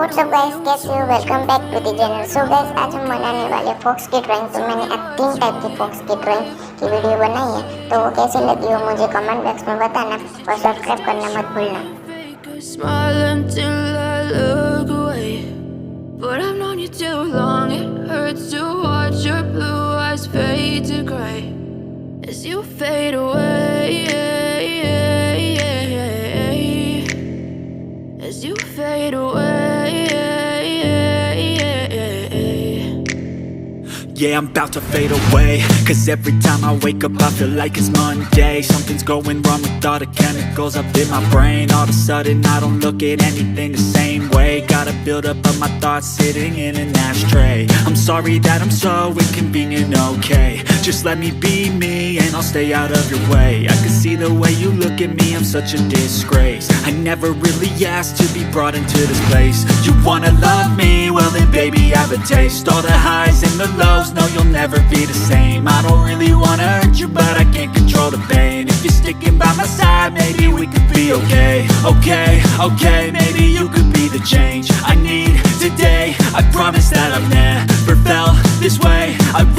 WhatsApp guys, कैसे हो? Welcome back to the channel. So guys, आज हम बनाने वाले फॉक्स की ड्राइंग। तो मैंने आज 3 टाइप की फॉक्स की ड्राइंग की वीडियो बनाई है, तो वो कैसे लगी हो मुझे कमेंट बॉक्स में बताना और सब्सक्राइब करना मत भूलना। Smile until I look away, but I've known you too long. It hurts to watch your blue eyes fade to gray as you fade away, as you fade away. Yeah, I'm about to fade away, cause every time I wake up I feel like it's Monday. Something's going wrong with all the chemicals up in my brain. All of a sudden I don't look at anything the same way. Got a build up of my thoughts sitting in an ashtray. I'm sorry that I'm so inconvenient, okay? Just let me be me and I'll stay out of your way. I can see the way you look at me, I'm such a disgrace. I never really asked to be brought into this place. You wanna love me? Well then baby have a taste. All the highs and the lows, no, you'll never be the same. I don't really wanna hurt you, but I can't control the pain. If you're sticking by my side, maybe we could be okay. Okay, maybe you could be the change I need today. I promise that I've never